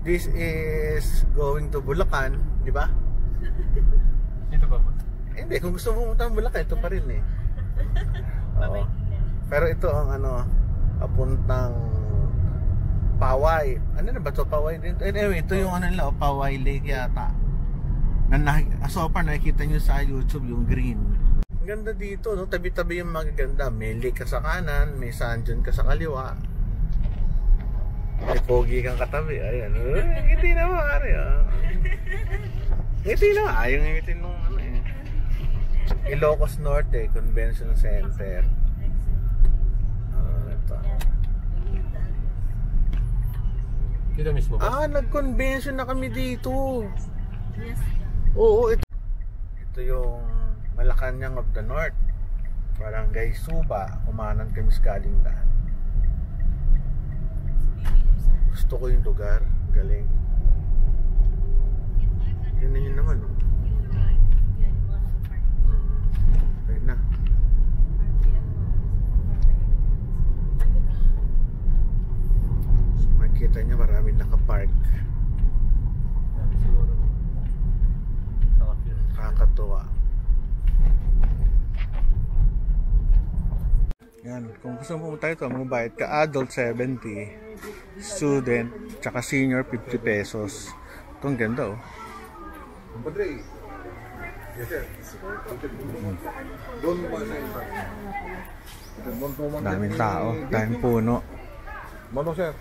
This is going to Bulacan, di ba? Ito ba po? Hindi, kung gusto mo pumunta ng Bulacan, ito pa rin eh. Oo. Pero ito ang ano, papuntang Paway. Ano na ba ito? Paway din? Anyway, ito yung ano nila, Paway Lake yata. So far nakikita nyo sa YouTube yung green. Ang ganda dito, no? Tabi-tabi yung magaganda. May lake ka sa kanan, may sand dune ka sa kaliwa. May pogi kang katabi. Ayan. Ngiti na maaari. Ngiti na. Ayaw ngiti nung ano eh. Ilocos Norte Convention Center. Ito. Dito mismo ba? Nag-convention na kami dito. Yes. Oo, ito yung Malacanang of the North. Barangay Suba. Kumanan kami sa Kalingdaan. Gusto ko yung lugar. Galing. Yun na yun naman, no? Ayun na. Makikita niya maraming nakapark. Nakakatuwa. Yan, kung gusto mo pumunta ito, magbayad ka adult 70, student, tsaka senior 50 pesos. Itong ganda oh. Daming tao, daming puno. Mano sir?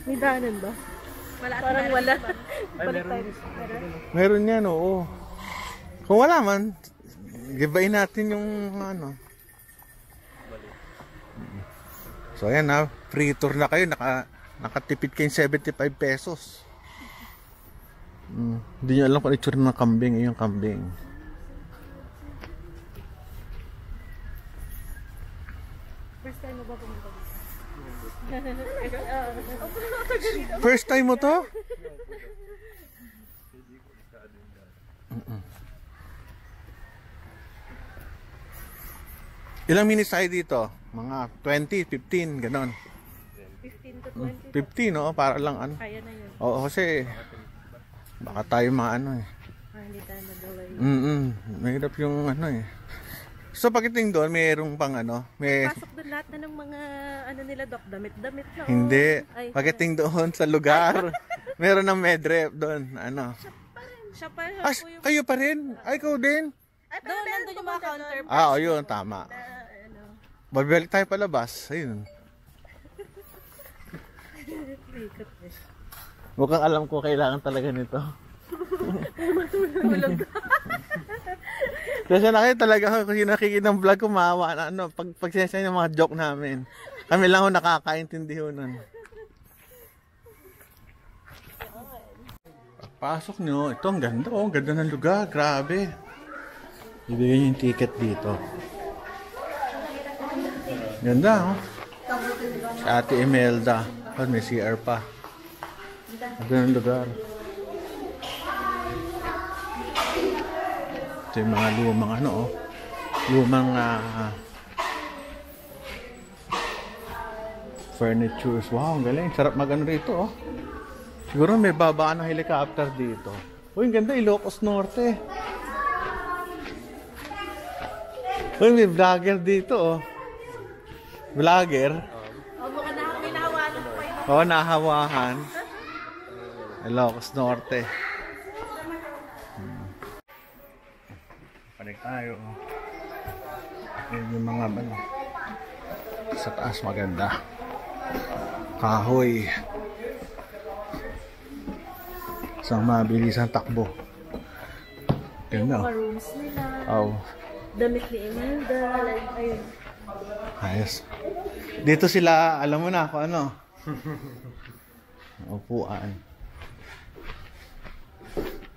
May daanan ba? Wala. Parang wala. Ay, meron. Meron yan, oo. Kung wala man, gibain natin yung ano. So ayan na, free tour na kayo, nakatipid kayong 75 pesos. Hindi nyo alam kung itsura ng kambing, yung kambing. First time mo ba pumunta dito? First time mo to? Ilang minutes tayo dito? Mga 20, 15, ganon. 15 to 20. 15, no? Para lang ano. Kaya na yun. Oo, kasi baka tayo maano eh. Hindi tayo magawa yun. Mahirap yung ano eh. So pagdating doon, mayroong pang ano, may... Pasok doon lahat na ng mga ano nila, Doc, damit-damit na. Hindi. Ay, Pagdating doon sa lugar, meron ng medrep doon. Ano? siya pa po yung... Kayo pa rin? Ay, ikaw din? Doon, nandun yung mga counter. Oo, yun, tama. Babalik tayo palabas. Ayun. Mukhang alam ko kailangan talaga nito. Matulog. Kasi talaga kung nakikita ng vlog ko, maawa na ano, pagsensya yung mga joke namin. Kami lang ho nakakaintindi ho nun. Pasok nyo, ito ang ganda oh, ganda ng lugar, grabe. Ibigay nyo yung ticket dito. Ganda oh. Si Ate Imelda. May CR pa. Ganda ng lugar. Ito yung mga lumang ano oh. Lumang furnitures. Wow, ang galing. Sarap mag-ano rito oh. Siguro may babaan ng helicopter dito. Uy, ang ganda. Ilocos Norte. Uy, may vlogger dito oh. Vlogger. Mukhang may nahawahan pa yun. Oo, nahawahan. Ilocos Norte. Balik tayo. Yan yung mga ano. Sa taas maganda. Kahoy. Isang mabilisang takbo. Ganda. Mga rooms nila. Oh. Damit ni Imelda. Ayun. Ayos. Dito sila, alam mo na kung ano. Upuan.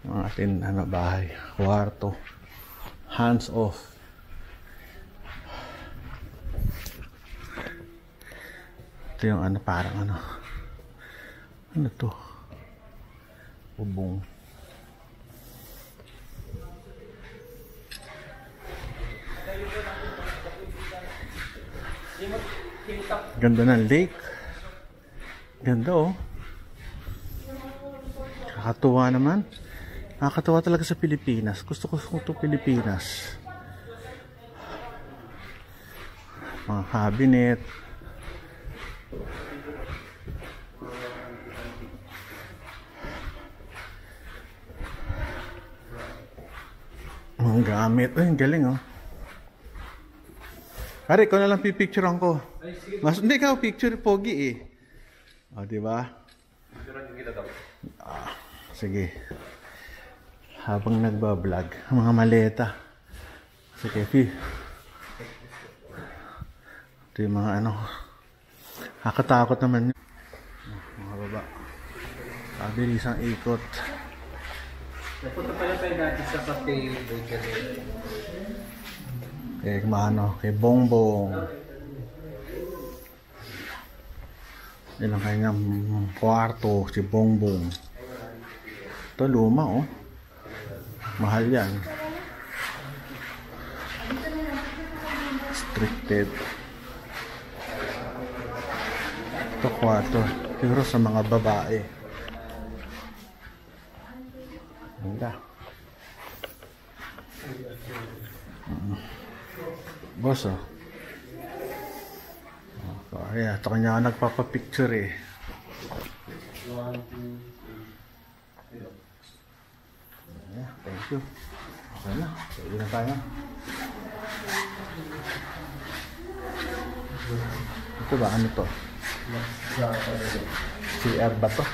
Ang ating ano, bahay. Kwarto. Hands off. Ito yung ano, parang ano. Ano to? Bubong. Ganda ng lake. Ganda oh. Nakakatuwa naman. Nakakatuwa talaga sa Pilipinas. Gusto ko ito Pilipinas. Mga cabinet. Mga gamit. Ay, ang galing oh. Pare, ikaw na lang pipicturean ko. Mas, hindi ka picture, pogi eh. O, diba? Sige. Habang nagbablog, mga maleta. Sige, ito yung mga ano. Nakakatakot naman yun. Mga baba. Pabilisang ikot. Napunta pala tayo dati sa cafe. Kay Bongbong. Yan ang kanyang kwarto, si Bongbong. Ito luma oh. Mahal yan. Restricted. Ito kwarto. Siguro sa mga babae. Ganda. Boss oh. Kaya ito kanya nagpapapicture eh. Yeah, thank you. Okay na. Pwede na tayo. Ito ba? Ano to? CR ba to?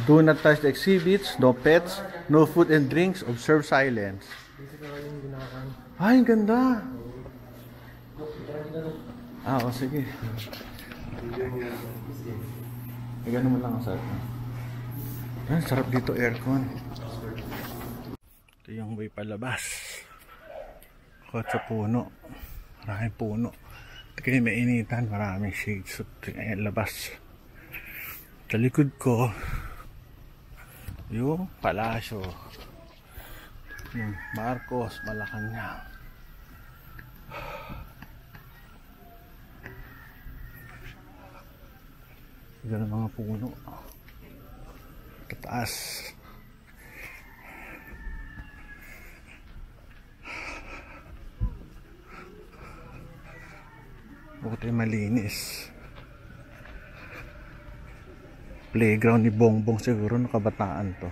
Do not touch the exhibits, no pets, no food and drinks, observe silence. Ay, ang ganda. O sige. Gano'n mo lang ang sarap. Ay, sarap dito aircon. Ito yung way palabas. Kot sa puno. Maraming puno. Kaya may initan, maraming shades. Ayan, labas. Sa likod ko, yung palasyo. Yung Marcos, Malacanang. Ganun mga puno. Tataas. Buti malinis. Playground ni Bongbong siguro, no, kabataan to.